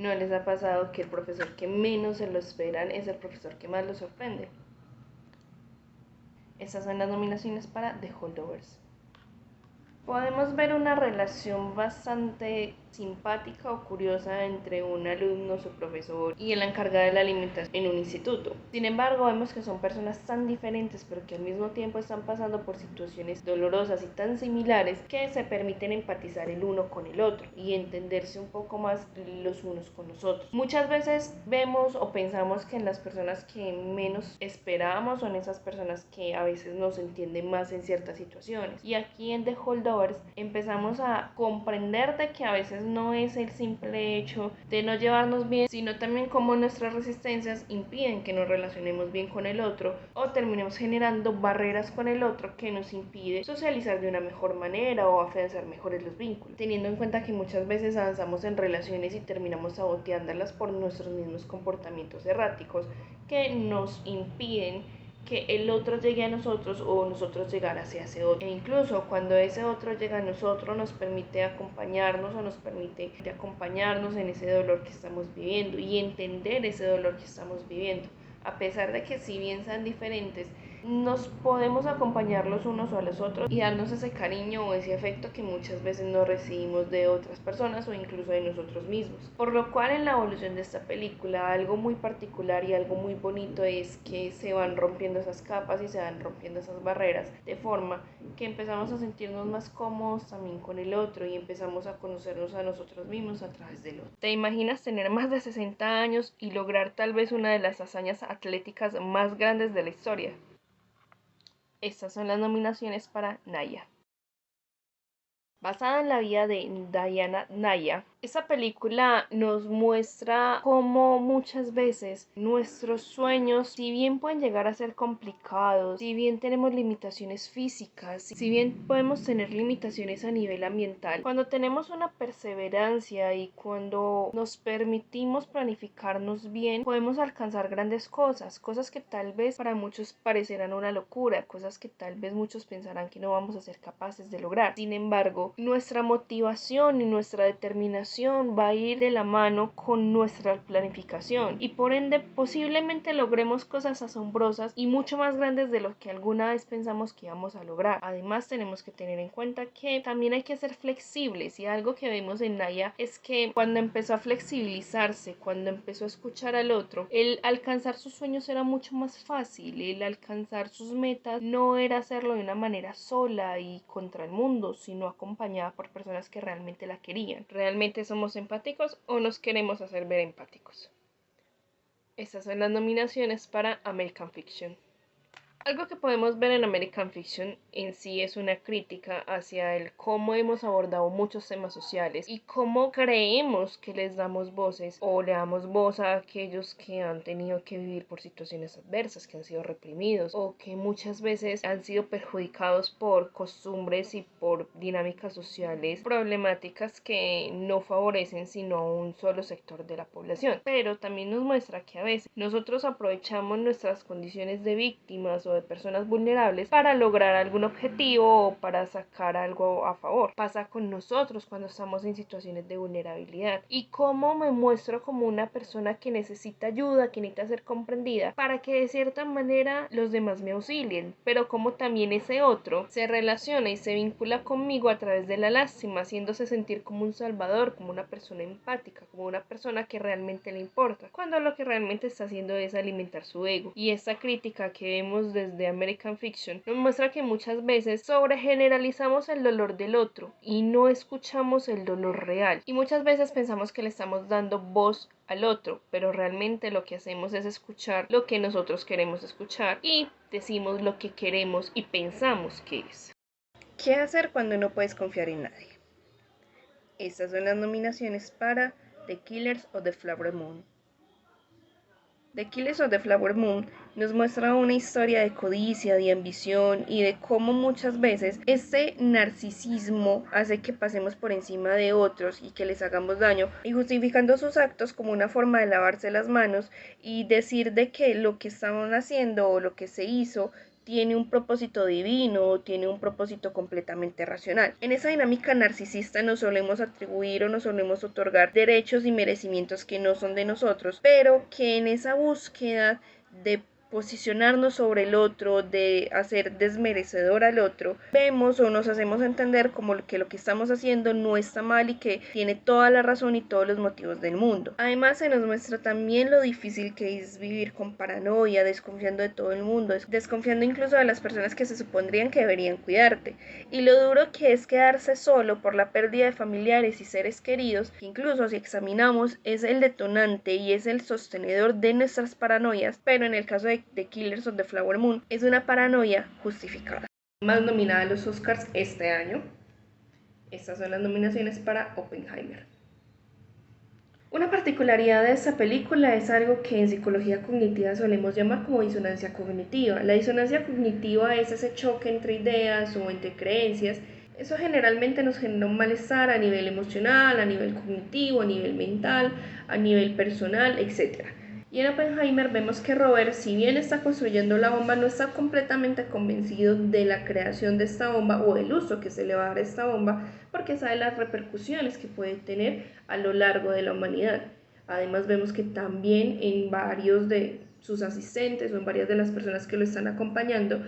¿No les ha pasado que el profesor que menos se lo esperan es el profesor que más lo sorprende? Estas son las nominaciones para The Holdovers. Podemos ver una relación bastante simpática o curiosa entre un alumno, su profesor y el encargado de la alimentación en un instituto. Sin embargo, vemos que son personas tan diferentes, pero que al mismo tiempo están pasando por situaciones dolorosas y tan similares que se permiten empatizar el uno con el otro y entenderse un poco más los unos con los otros. Muchas veces vemos o pensamos que en las personas que menos esperamos son esas personas que a veces nos entienden más en ciertas situaciones. Y aquí en The Holdovers empezamos a comprender de que a veces no es el simple hecho de no llevarnos bien, sino también cómo nuestras resistencias impiden que nos relacionemos bien con el otro o terminemos generando barreras con el otro que nos impide socializar de una mejor manera o afianzar mejores los vínculos, teniendo en cuenta que muchas veces avanzamos en relaciones y terminamos saboteándolas por nuestros mismos comportamientos erráticos que nos impiden que el otro llegue a nosotros o nosotros llegar hacia ese otro. E incluso cuando ese otro llega a nosotros nos permite acompañarnos o nos permite acompañarnos en ese dolor que estamos viviendo y entender ese dolor que estamos viviendo. A pesar de que si bien sean diferentes, nos podemos acompañar los unos a los otros y darnos ese cariño o ese afecto que muchas veces no recibimos de otras personas o incluso de nosotros mismos. Por lo cual en la evolución de esta película algo muy particular y algo muy bonito es que se van rompiendo esas capas y se van rompiendo esas barreras de forma que empezamos a sentirnos más cómodos también con el otro y empezamos a conocernos a nosotros mismos a través del otro. ¿Te imaginas tener más de 60 años y lograr tal vez una de las hazañas atléticas más grandes de la historia? Estas son las nominaciones para Naya. Basada en la vida de Diana Naya, esta película nos muestra cómo muchas veces nuestros sueños, si bien pueden llegar a ser complicados, si bien tenemos limitaciones físicas, si bien podemos tener limitaciones a nivel ambiental, cuando tenemos una perseverancia y cuando nos permitimos planificarnos bien, podemos alcanzar grandes cosas, cosas que tal vez para muchos parecerán una locura, cosas que tal vez muchos pensarán que no vamos a ser capaces de lograr. Sin embargo, nuestra motivación y nuestra determinación va a ir de la mano con nuestra planificación y por ende posiblemente logremos cosas asombrosas y mucho más grandes de lo que alguna vez pensamos que íbamos a lograr. Además tenemos que tener en cuenta que también hay que ser flexibles y algo que vemos en Naya es que cuando empezó a flexibilizarse, cuando empezó a escuchar al otro, el alcanzar sus sueños era mucho más fácil, el alcanzar sus metas no era hacerlo de una manera sola y contra el mundo, sino acompañada por personas que realmente la querían. ¿Realmente somos empáticos o nos queremos hacer ver empáticos? Estas son las nominaciones para American Fiction. Algo que podemos ver en American Fiction en sí es una crítica hacia el cómo hemos abordado muchos temas sociales y cómo creemos que les damos voces o le damos voz a aquellos que han tenido que vivir por situaciones adversas, que han sido reprimidos o que muchas veces han sido perjudicados por costumbres y por dinámicas sociales problemáticas que no favorecen sino a un solo sector de la población. Pero también nos muestra que a veces nosotros aprovechamos nuestras condiciones de víctimas o de personas vulnerables para lograr algún objetivo o para sacar algo a favor. Pasa con nosotros cuando estamos en situaciones de vulnerabilidad y cómo me muestro como una persona que necesita ayuda, que necesita ser comprendida para que de cierta manera los demás me auxilien, pero como también ese otro se relaciona y se vincula conmigo a través de la lástima, haciéndose sentir como un salvador, como una persona empática, como una persona que realmente le importa, cuando lo que realmente está haciendo es alimentar su ego. Y esta crítica que vemos desde American Fiction nos muestra que muchas veces sobregeneralizamos el dolor del otro y no escuchamos el dolor real. Y muchas veces pensamos que le estamos dando voz al otro, pero realmente lo que hacemos es escuchar lo que nosotros queremos escuchar y decimos lo que queremos y pensamos que es. ¿Qué hacer cuando no puedes confiar en nadie? Estas son las nominaciones para The Killers of the Flower Moon. The Killers of the Flower Moon nos muestra una historia de codicia, de ambición y de cómo muchas veces este narcisismo hace que pasemos por encima de otros y que les hagamos daño y justificando sus actos como una forma de lavarse las manos y decir de que lo que estaban haciendo o lo que se hizo tiene un propósito divino o tiene un propósito completamente racional. En esa dinámica narcisista nos solemos atribuir o nos solemos otorgar derechos y merecimientos que no son de nosotros, pero que en esa búsqueda de posicionarnos sobre el otro, de hacer desmerecedor al otro, vemos o nos hacemos entender como que lo que estamos haciendo no está mal y que tiene toda la razón y todos los motivos del mundo. Además se nos muestra también lo difícil que es vivir con paranoia, desconfiando de todo el mundo, desconfiando incluso de las personas que se supondrían que deberían cuidarte, y lo duro que es quedarse solo por la pérdida de familiares y seres queridos, que incluso si examinamos es el detonante y es el sostenedor de nuestras paranoias, pero en el caso de Killers of the Flower Moon es una paranoia justificada. Más nominada a los Oscars este año. Estas son las nominaciones para Oppenheimer. Una particularidad de esta película es algo que en psicología cognitiva solemos llamar como disonancia cognitiva. La disonancia cognitiva es ese choque entre ideas o entre creencias. Eso generalmente nos genera un malestar a nivel emocional, a nivel cognitivo, a nivel mental, a nivel personal, etc. Y en Oppenheimer vemos que Robert, si bien está construyendo la bomba, no está completamente convencido de la creación de esta bomba o el uso que se le va a dar a esta bomba, porque sabe las repercusiones que puede tener a lo largo de la humanidad. Además vemos que también en varios de sus asistentes o en varias de las personas que lo están acompañando,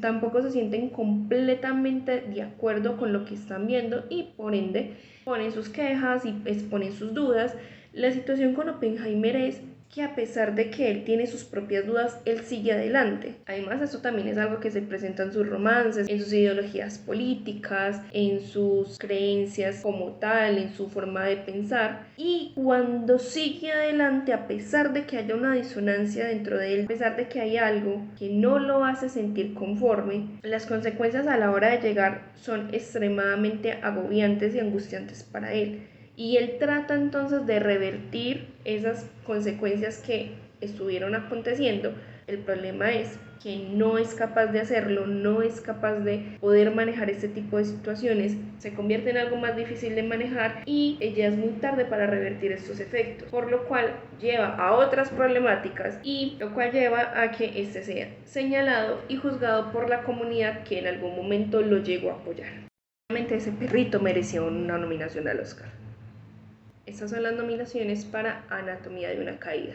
tampoco se sienten completamente de acuerdo con lo que están viendo y por ende ponen sus quejas y exponen sus dudas. La situación con Oppenheimer es que a pesar de que él tiene sus propias dudas, él sigue adelante. Además, esto también es algo que se presenta en sus romances, en sus ideologías políticas, en sus creencias como tal, en su forma de pensar. Y cuando sigue adelante, a pesar de que haya una disonancia dentro de él, a pesar de que hay algo que no lo hace sentir conforme, las consecuencias a la hora de llegar son extremadamente agobiantes y angustiantes para él. Y él trata entonces de revertir esas consecuencias que estuvieron aconteciendo. El problema es que no es capaz de hacerlo, no es capaz de poder manejar este tipo de situaciones, se convierte en algo más difícil de manejar y ya es muy tarde para revertir estos efectos, por lo cual lleva a otras problemáticas y lo cual lleva a que este sea señalado y juzgado por la comunidad que en algún momento lo llegó a apoyar. Realmente ese perrito mereció una nominación al Oscar. Estas son las nominaciones para Anatomía de una caída.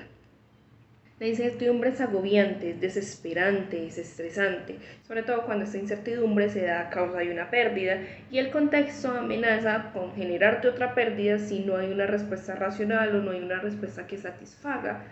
La incertidumbre es agobiante, es desesperante, es estresante, sobre todo cuando esta incertidumbre se da a causa de una pérdida y el contexto amenaza con generarte otra pérdida si no hay una respuesta racional o no hay una respuesta que satisfaga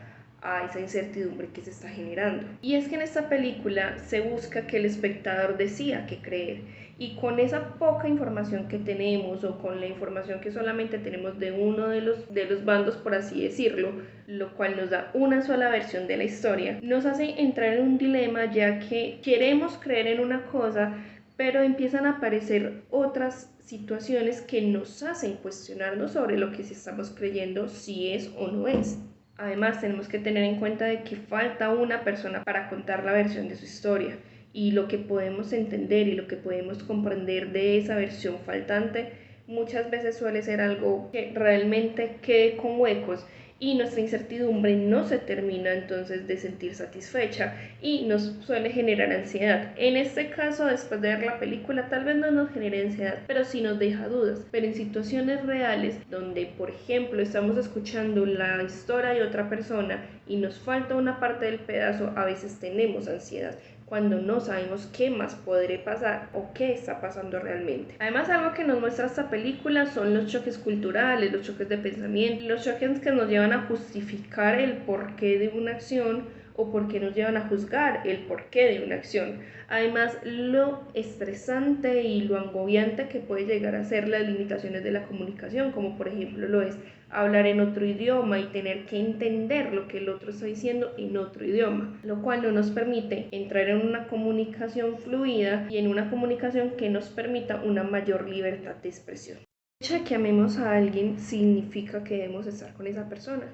a esa incertidumbre que se está generando. Y es que en esta película se busca que el espectador decida qué creer, y con esa poca información que tenemos o con la información que solamente tenemos de uno de los bandos, por así decirlo, lo cual nos da una sola versión de la historia, nos hace entrar en un dilema, ya que queremos creer en una cosa, pero empiezan a aparecer otras situaciones que nos hacen cuestionarnos sobre lo que sí estamos creyendo, si es o no es. Además, tenemos que tener en cuenta de que falta una persona para contar la versión de su historia, y lo que podemos entender y lo que podemos comprender de esa versión faltante muchas veces suele ser algo que realmente quede con huecos y nuestra incertidumbre no se termina entonces de sentir satisfecha y nos suele generar ansiedad. En este caso, después de ver la película, tal vez no nos genere ansiedad, pero sí nos deja dudas. Pero en situaciones reales donde, por ejemplo, estamos escuchando la historia de otra persona y nos falta una parte del pedazo, a veces tenemos ansiedad cuando no sabemos qué más podría pasar o qué está pasando realmente. Además, algo que nos muestra esta película son los choques culturales, los choques de pensamiento, los choques que nos llevan a justificar el porqué de una acción o porque nos llevan a juzgar el porqué de una acción. Además, lo estresante y lo agobiante que puede llegar a ser las limitaciones de la comunicación, como por ejemplo lo es hablar en otro idioma y tener que entender lo que el otro está diciendo en otro idioma, lo cual no nos permite entrar en una comunicación fluida y en una comunicación que nos permita una mayor libertad de expresión. El hecho de que amemos a alguien significa que debemos estar con esa persona.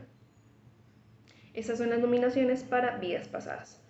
Estas son las nominaciones para Vidas Pasadas.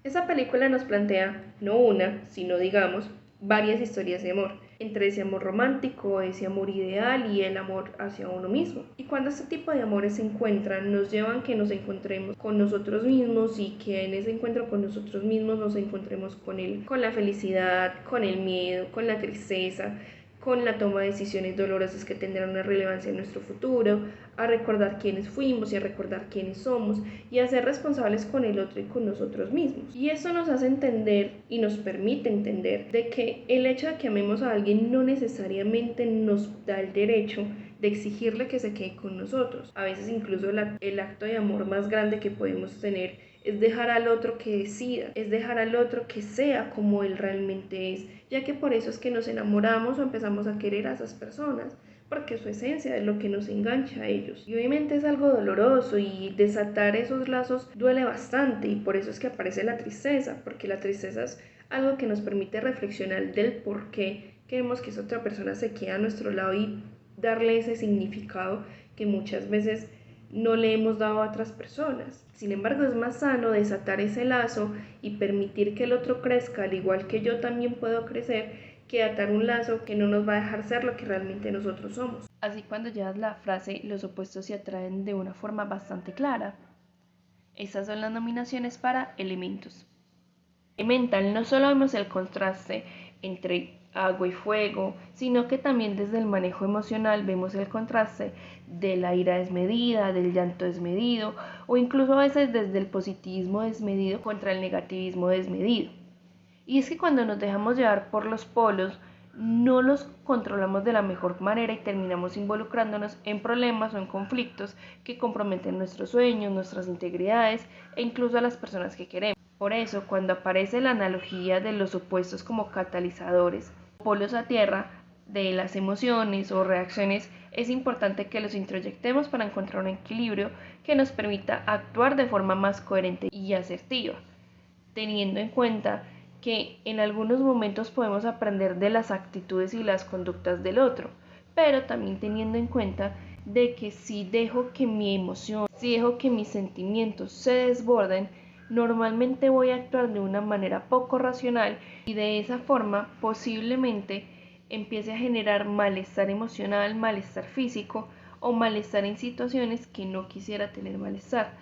Esta película nos plantea no una, sino digamos varias historias de amor, entre ese amor romántico, ese amor ideal y el amor hacia uno mismo. Y cuando este tipo de amores se encuentran, nos llevan que nos encontremos con nosotros mismos y que en ese encuentro con nosotros mismos nos encontremos con la felicidad, con el miedo, con la tristeza, con la toma de decisiones dolorosas que tendrán una relevancia en nuestro futuro, a recordar quiénes fuimos y a recordar quiénes somos y a ser responsables con el otro y con nosotros mismos. Y eso nos hace entender y nos permite entender de que el hecho de que amemos a alguien no necesariamente nos da el derecho de exigirle que se quede con nosotros. A veces incluso el acto de amor más grande que podemos tener es dejar al otro que decida, es dejar al otro que sea como él realmente es, ya que por eso es que nos enamoramos o empezamos a querer a esas personas, porque su esencia es lo que nos engancha a ellos. Y obviamente es algo doloroso y desatar esos lazos duele bastante y por eso es que aparece la tristeza, porque la tristeza es algo que nos permite reflexionar del por qué queremos que esa otra persona se quede a nuestro lado y darle ese significado que muchas veces no le hemos dado a otras personas. Sin embargo, es más sano desatar ese lazo y permitir que el otro crezca, al igual que yo también puedo crecer, que atar un lazo que no nos va a dejar ser lo que realmente nosotros somos. Así cuando llevas la frase, los opuestos se atraen de una forma bastante clara. Estas son las nominaciones para elementos. Elemental, no solo vemos el contraste entre agua y fuego, sino que también desde el manejo emocional vemos el contraste de la ira desmedida, del llanto desmedido o incluso a veces desde el positivismo desmedido contra el negativismo desmedido. Y es que cuando nos dejamos llevar por los polos, no los controlamos de la mejor manera y terminamos involucrándonos en problemas o en conflictos que comprometen nuestros sueños, nuestras integridades e incluso a las personas que queremos. Por eso, cuando aparece la analogía de los opuestos como catalizadores, polos a tierra, de las emociones o reacciones, es importante que los introyectemos para encontrar un equilibrio que nos permita actuar de forma más coherente y asertiva, teniendo en cuenta que en algunos momentos podemos aprender de las actitudes y las conductas del otro, pero también teniendo en cuenta de que si dejo que mi emoción, si dejo que mis sentimientos se desborden, normalmente voy a actuar de una manera poco racional y de esa forma posiblemente empiece a generar malestar emocional, malestar físico o malestar en situaciones que no quisiera tener malestar.